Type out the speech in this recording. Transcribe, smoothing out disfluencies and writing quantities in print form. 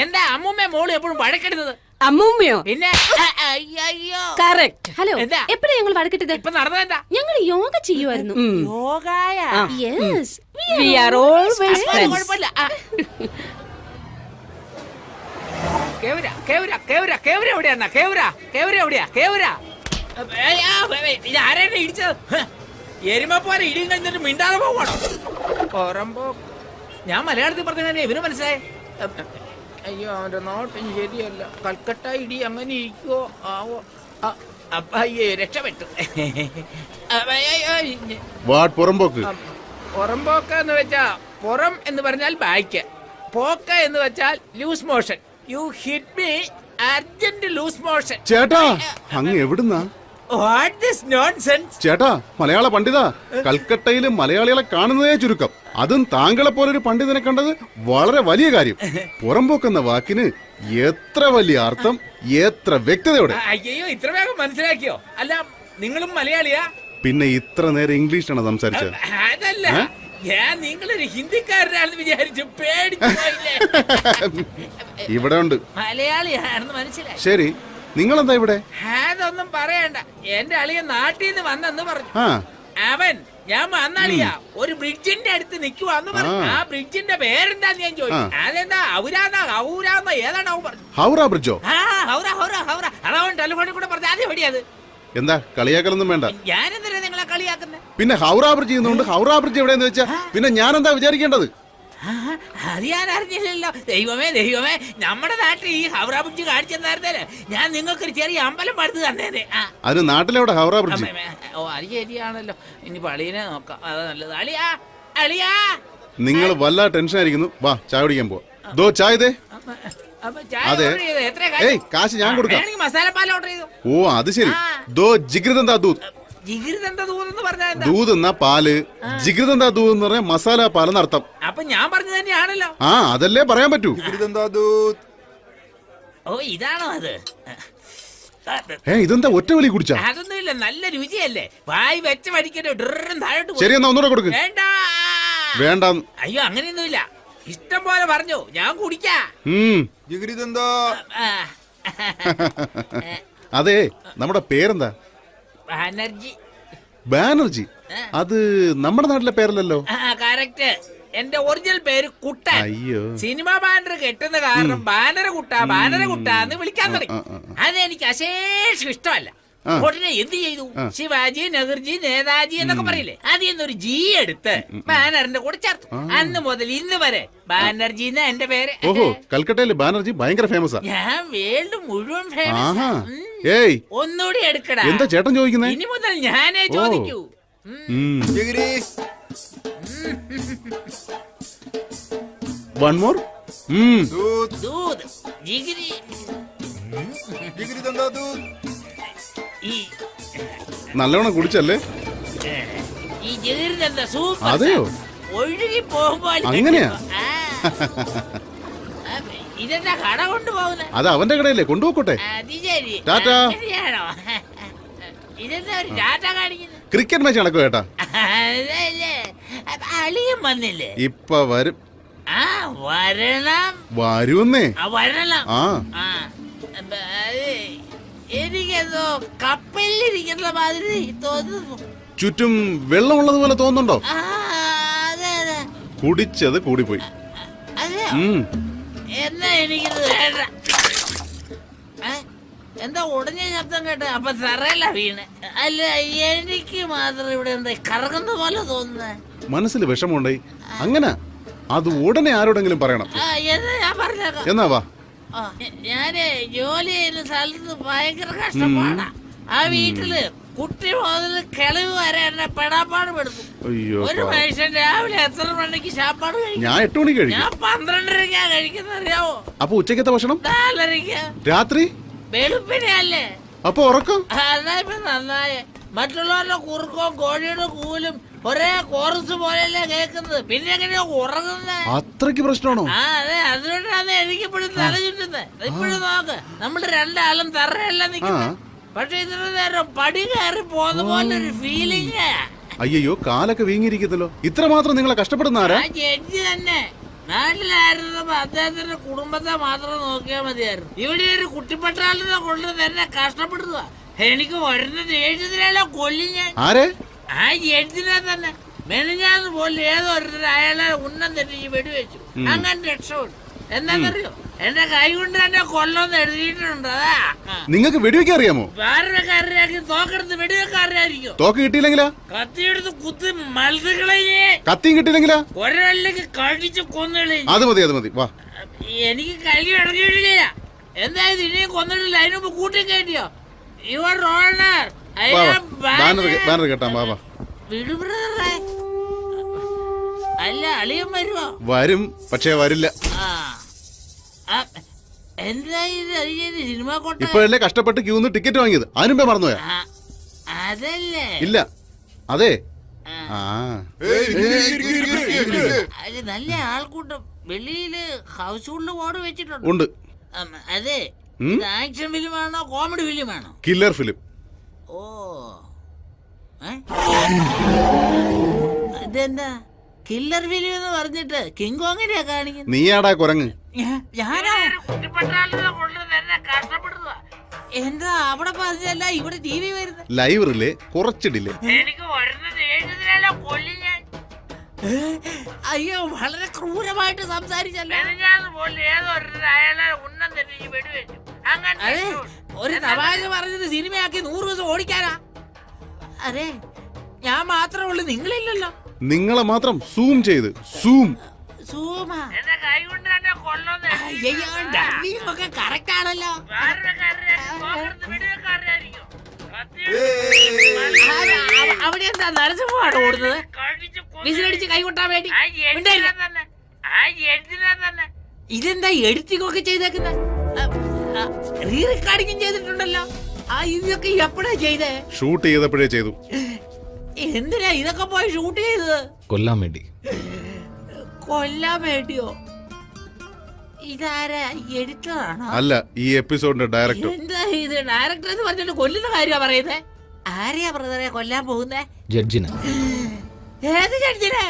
എന്റെ അമ്മൂമ്മ മോള് എപ്പോഴും വഴക്കെടുത്തത്. അമ്മൂമ്മയോ? പിന്നെ അയ്യോ കറക്റ്റ്. ഹലോ, എന്താ? എപ്പോഴാ ഞങ്ങൾ വഴക്കിട്ടത്? ഇപ്പൊ നടന്നതെന്താ? ഞങ്ങൾ യോഗ ചെയ്യുമായിരുന്നു. യോഗായ Yes, we are always friends. കുഴപ്പമില്ല. കേവര എവിടെയാ? കേവര എവിടെയാ? ഇത് ആരാണ് ഇടിച്ചത്? എരുമപ്പോലെ ഇടിയും കഴിഞ്ഞിട്ട് മിണ്ടാതെ പോകണം. ഓരമ്പോ ഞാൻ മലയാളത്തിൽ പറഞ്ഞ ഇവന് മനസ്സിലായി. അയ്യോ, അവന്റെ നോട്ടും ശരിയല്ല. കൽക്കട്ട ഇടി അങ്ങനെ ഇരിക്കുവോ ആവോ? അയ്യേ, രക്ഷപ്പെട്ടു. പുറമ്പോക്ക് എന്ന് വെച്ചാ പുറം എന്ന് പറഞ്ഞാൽ ബാക്ക്, പോക്ക എന്ന് വെച്ചാൽ loose motion. You hit me, urgent loose motion. ചേട്ടാ, അങ്ങ് എവിടുന്നാ? What this nonsense? ചേട്ടാ, മലയാള പണ്ഡിത, കൽക്കട്ടയില് മലയാളികളെ കാണുന്നതേ ചുരുക്കം. അതും താങ്കളെ പോലൊരു പണ്ഡിതനെ കണ്ടത് വളരെ വലിയ കാര്യം. പുറമ്പോക്കെന്ന വാക്കിന് എത്ര വലിയ അർത്ഥം, എത്ര വ്യക്തതയോടെ. അയ്യോ, ഇത്ര വേഗം മനസ്സിലാക്കിയോ? അല്ല, നിങ്ങളും മലയാളിയാ? പിന്നെ ഇത്ര നേരം ഇംഗ്ലീഷാണ് സംസാരിച്ചത്? അതല്ല, ഞാൻ നിങ്ങളൊരു ഹിന്ദിക്കാരനാണെന്ന് വിചാരിച്ചു, പേടിച്ചു. ഇവിടെ ഉണ്ട്. മലയാളിയാണെന്ന് മനസ്സിലായി. ശരി, നിങ്ങളെന്താ ഇവിടെ? അതൊന്നും പറയണ്ട. എന്റെ അളിയൻ നാട്ടിൽ നിന്ന് വന്നെന്ന് പറഞ്ഞു. ആ, അവൻ ഞാൻ വന്നളിയാ ഒരു ബ്രിഡ്ജിന്റെ അടുത്ത് നിക്കുവാന്ന് പറഞ്ഞു. ആ ബ്രിഡ്ജിന്റെ പേരെന്താന്ന് ഞാൻ ചോദിച്ചു. അതെന്താ ഹൗരാന്നോ ഏതാണോ പറഞ്ഞു. ഹൗറ ബ്രിഡ്ജോ? ഹൗറ. അതവൻ ടെലിഫോണിൽ കൂടെ പറഞ്ഞു. ആദ്യം എവിടെയത്? എന്താ, കളിയാക്കലൊന്നും വേണ്ട. ഞാനെന്തിനാ നിങ്ങളെ കളിയാക്കുന്നത്? പിന്നെ ഹൗറ ബ്രിഡ്ജ് ചെയ്യുന്നുണ്ട്. ഹൗറ ബ്രിഡ്ജ് എവിടെയെന്ന് വെച്ചാ പിന്നെ ഞാൻ എന്താ വിചാരിക്കേണ്ടത്? അത് ഞാൻ അറിഞ്ഞില്ലല്ലോ. ദൈവമേ, നമ്മുടെ നാട്ടിൽ ഈ ഹൗറ ബ്രിഡ്ജ് കാണിച്ചെന്നായിരുന്നേ ഞാൻ നിങ്ങൾക്കൊരു ചെറിയ അമ്പലം പടുത്ത് തന്നേനെ. അതിന് നാട്ടിലെവിടെ ഹൗറ ബ്രിഡ്ജ്? ഓ, അത് ശരിയാണല്ലോ. ഇനി പളീനെ നോക്കാം, അതാ നല്ലത്. അളിയാ, നിങ്ങൾ വല്ല ടെൻഷൻ ആയിരിക്കുന്നു. വാ, ചായ കുടിക്കാൻ പോവാ. ദോ ചായ ദേ. അതെ, ഏയ്, കാശ് ഞാൻ കൊടുക്കാം. മസാലപ്പാൽ ഓർഡർ ചെയ്തു. ഓ, അത് ശരി. ദോ ജിഗൃതെന്താ ദൂത്. ദൂത് എന്നാ പാല്, ജിഗൃതെന്താ ദൂത് എന്ന് പറഞ്ഞാൽ മസാല പാലെന്നർത്ഥം. അപ്പൊ ഞാൻ പറഞ്ഞു തന്നെയാണല്ലോ. ആ, അതല്ലേ പറയാൻ പറ്റൂ. ഓ, ഇതാണോ അത്? ഇതെന്താ ഒറ്റ വലി കുടിച്ചാ? അതൊന്നുമില്ല, നല്ല രുചിയല്ലേ. വായി വെച്ച് പഠിക്കല്ലോ. താഴോട്ട്. ശരി, എന്നാ ഒന്നുകൂടെ കൊടുക്ക്. വേണ്ട. അയ്യോ, അങ്ങനെയൊന്നുമില്ല. ഇഷ്ടം പോലെ പറഞ്ഞു, ഞാൻ കുടിക്കാ. അതെ, നമ്മുടെ പേരെന്താ? ബാനർജി. അത് നമ്മുടെ നാട്ടിലെ പേരല്ലല്ലോ. കറക്റ്റ്. എന്റെ ഒറിജിനൽ പേര് കുട്ടൻ. അയ്യോ, സിനിമ ബാനർ കെട്ടുന്ന കാരണം ബാനര കുട്ട എന്ന് വിളിക്കാൻ തുടങ്ങി. അതെനിക്ക് അശേഷം ഇഷ്ടമല്ല. ഉടനെ എന്ത് ചെയ്തു? ശിവാജി, നെഹ്റുജി, നേതാജി എന്നൊക്കെ പറയില്ലേ, അതിൽ നിന്നൊരു ജി എടുത്ത് ബാനറിന്റെ കൂടെ ചേർത്തു. അന്ന് മുതൽ ഇന്ന് വരെ ബാനർജി എന്ന എന്റെ പേര്. ഓഹോ, കൽക്കട്ടയില് ബാനർജി ഭയങ്കര ഫേമസ്. ഞാൻ വേൾഡ് മുഴുവൻ ഫേമസ്. ഏയ്, ഒന്നുകൂടി എടുക്കടാ. എന്താ ചേട്ടൻ ചോദിക്കുന്നേ? ഇനി മുതൽ ഞാനേ ചോദിക്കൂ. One more. നല്ലവണ്ണം കുടിച്ചല്ലേ? അതെയോ? ഒഴുകി പോകുമ്പോ അങ്ങനെയാ? ഇതെന്താ കട കൊണ്ടുപോകുന്നത്? അത് അവന്റെ കടയല്ലേ, കൊണ്ടുപോക്കോട്ടെ. ടാറ്റാ. ഇതെന്താ ഒരു ടാറ്റ കാണിക്കുന്നത്? ക്രിക്കറ്റ് മാച്ച് നടക്കും ചേട്ടാ. അളിയും വന്നില്ലേ? ഇപ്പൊ വരും. വരുന്നേ. വരണം. എനിക്കെന്തോ കപ്പലിരിക്കുന്ന മാതിരി തോന്നുന്നു. ചുറ്റും വെള്ളമുള്ളത് പോലെ തോന്നുന്നുണ്ടോ? കുടിച്ചത് കൂടിപ്പോയി. എന്നാ എനിക്കിത് വേണ്ട. എന്താ ഉടനെ ശബ്ദം കേട്ടെ? അപ്പൊ തറയല്ല വീണ്. അല്ല, എനിക്ക് മാത്രം ഇവിടെ എന്താ കറങ്ങുന്ന പോലെ തോന്നുന്നേ. മനസ്സിൽ വിഷമമുണ്ടായി. അങ്ങനെ അത് ഉടനെ ആരോടെങ്കിലും പറയണം. ഞാൻ പറഞ്ഞേക്കാം. എന്നാ വാ. ഞാന് ജോലി ചെയ്യുന്ന സ്ഥലത്ത് ഭയങ്കര കഷ്ടപ്പാടാ. ആ വീട്ടില് കുട്ടി മുതൽ കിളവ് വരെ എന്നെ പെടാപ്പാട് പെടുത്തും. ഒരു മനുഷ്യൻ രാവിലെ എത്ര മണിക്ക് ശാപ്പാട് കഴിക്കും? ഞാൻ 8 മണിക്ക് കഴിക്കും. ഞാൻ 12:30 കഴിക്കുന്ന അറിയാവോ? അപ്പൊ ഉച്ചക്കത്തെ ഭക്ഷണം 4:30. രാത്രി വെളുപ്പിനെ അല്ലേ? അപ്പൊ ഉറക്കം? അതാ ഇപ്പൊ നന്നായേ. മറ്റുള്ളവരുടെ കുറുക്കവും കോഴിയുടെ കൂലും ഒരേ കോറസ് പോലെയല്ലേ കേൾക്കുന്നത്. പിന്നെ എങ്ങനെയാ ഉറങ്ങുന്നത്? അത്രയ്ക്ക് പ്രശ്നമാണോ? അതെ, അതുകൊണ്ടാണ് എനിക്ക് ഇപ്പോഴും തല ചുറ്റുന്നത്. ഇപ്പോഴും നോക്ക്, നമ്മള് രണ്ടാളും തറയല്ല നിൽക്കുന്നത്. പക്ഷെ ഇത്ര നേരം പടി കയറി പോകുന്ന പോലെ ഒരു ഫീലിംഗ്. അയ്യോ, കാലൊക്കെ വീങ്ങിയിരിക്കത്തല്ലോ. ഇത്ര മാത്രം നിങ്ങളെ കഷ്ടപ്പെടുന്ന ആരാ? ജഡ്ജി തന്നെ. നാട്ടിലായിരുന്നപ്പോ അദ്ദേഹത്തിന്റെ കുടുംബത്തെ മാത്രം നോക്കിയാൽ മതിയായിരുന്നു. ഇവിടെ ഒരു കുട്ടിപ്പട്ടാളിനെ കൊണ്ട് തന്നെ കഷ്ടപ്പെടുക. എനിക്ക് വരുന്ന ദേഷ്യത്തിനല്ലോ കൊല്ലി ഞാൻ. ആരെ? ആ ജഡ്ജിനെ തന്നെ മെനഞ്ഞാന്ന് പോലെ ഏതോ ഒരു അയാളെ ഉന്നം തെറ്റിച്ച് വെടിവെച്ചു. അങ്ങനെ രക്ഷപ്പെട്ടു. എന്താന്നറിയോ, എന്റെ കൈ കൊണ്ട് തന്നെ കൊല്ലൊന്ന് എഴുതിയിട്ടുണ്ട്. അതാ നിങ്ങൾക്ക് വെടിവെക്കാൻ അറിയാമോ? വേറൊരു കാരനാക്കി തോക്കെടുത്ത് വെടിവെക്കാൻ അറിയാതിരിക്കും. തോക്ക് കിട്ടിയില്ലെങ്കിലാ? കത്തിയെടുത്ത് കുത്തി മത്സ്യങ്ങളെ കത്തിയും കിട്ടിയില്ലെങ്കിലാ? ഒരാളിലേക്ക് കടിച്ച് കൊന്നുകളെ. അത് മതി, അത് മതി. വാ. എനിക്ക് കൈ ഇറങ്ങിയിട്ടില്ല. എന്തായത് ഇനിയും കൊന്നിട്ടില്ല. അതിനുമ്പ് കൂട്ടി കയറ്റിയോ? Your honour. വാ, വാ. ബാനർ കേട്ടാ. വാ, വാ. വിടു ബ്രദറെ. അല്ല, അളിയൻ വരുവോ? വരും, പക്ഷേ വരില്ല. എന്താ ഇത്? സിനിമ കൊട്ട ഇപ്പോഴല്ലേ കഷ്ടപ്പെട്ട് ക്യൂന്ന് ടിക്കറ്റ് വാങ്ങിയത്? അതിനുമ്പേ മറന്നുപോയാ? അതല്ലേ? ഇല്ല. അതെ. ആ അത് നല്ല ആൾക്കൂട്ടം. വെളിയില് ഹൗസ് ഹോൾഡ് ബോർഡ് വെച്ചിട്ടുണ്ട്. ഉണ്ട്. അതെ. ഇത് ആക്ഷൻ ഫിലിമാണോ കോമഡി ഫിലിമാണോ? Killer film. ഓ, ഇതെന്താ കില്ലർ ഫിലിം എന്ന് പറഞ്ഞിട്ട് കിങ് കോങ്ങിനെയാ കാണിക്കുന്നത്? നീയാടാ കുരങ്ങ്. എന്താ അവിടെ പറഞ്ഞല്ല ഇവിടെ ടി വി വരുന്നത്? ലൈവ് റിലേ കുറച്ചിടില്ലേ? എനിക്ക് കൊല്ലി ഞാൻ. അയ്യോ, വളരെ ക്രൂരമായിട്ട് സംസാരിച്ചല്ലോ. അതെ, ഒരു തമാശ പറഞ്ഞത് സിനിമയാക്കി 100 ദിവസം ഓടിക്കാനാ. അതെ, ഞാൻ മാത്രമേ ഉള്ളൂ, നിങ്ങളില്ലല്ലോ. നിങ്ങളെ മാത്രം സൂം ചെയ്ത് കറക്റ്റ് ആണല്ലോ. അവിടെ എന്താ നരസിംഹമാണ് ഓടുന്നത്? വിസിലടിച്ച് കൈകൊട്ടാൻ വേണ്ടി. ഇതെന്താ എഡിറ്റിംഗ് ചെയ്തേക്കുന്നത്? റീ റെക്കോർഡിംഗും ചെയ്തിട്ടുണ്ടല്ലോ. ഇതൊക്കെ എപ്പോഴാ ചെയ്തേ? ഷൂട്ട് ചെയ്തപ്പോഴേ ചെയ്തു. എന്തിനാ ഇതൊക്കെ പോയി ഷൂട്ട് ചെയ്തത്? കൊല്ലാൻ വേണ്ടി. കൊല്ലാൻ വേണ്ടിയോ? ഇതാരാ? എഡിറ്ററാണോ? അല്ല, ഈ എപ്പിസോഡിന്റെ ഡയറക്ടർ. എന്താ ഇത്? ഡയറക്ടർ എന്ന് പറഞ്ഞിട്ട് കൊല്ലുന്ന കാര്യമാ പറയുന്നേ. ആരെയാ ബ്രദറെ കൊല്ലാൻ പോകുന്നേ? ജഡ്ജിനെ. ഏത് ജഡ്ജിനെ?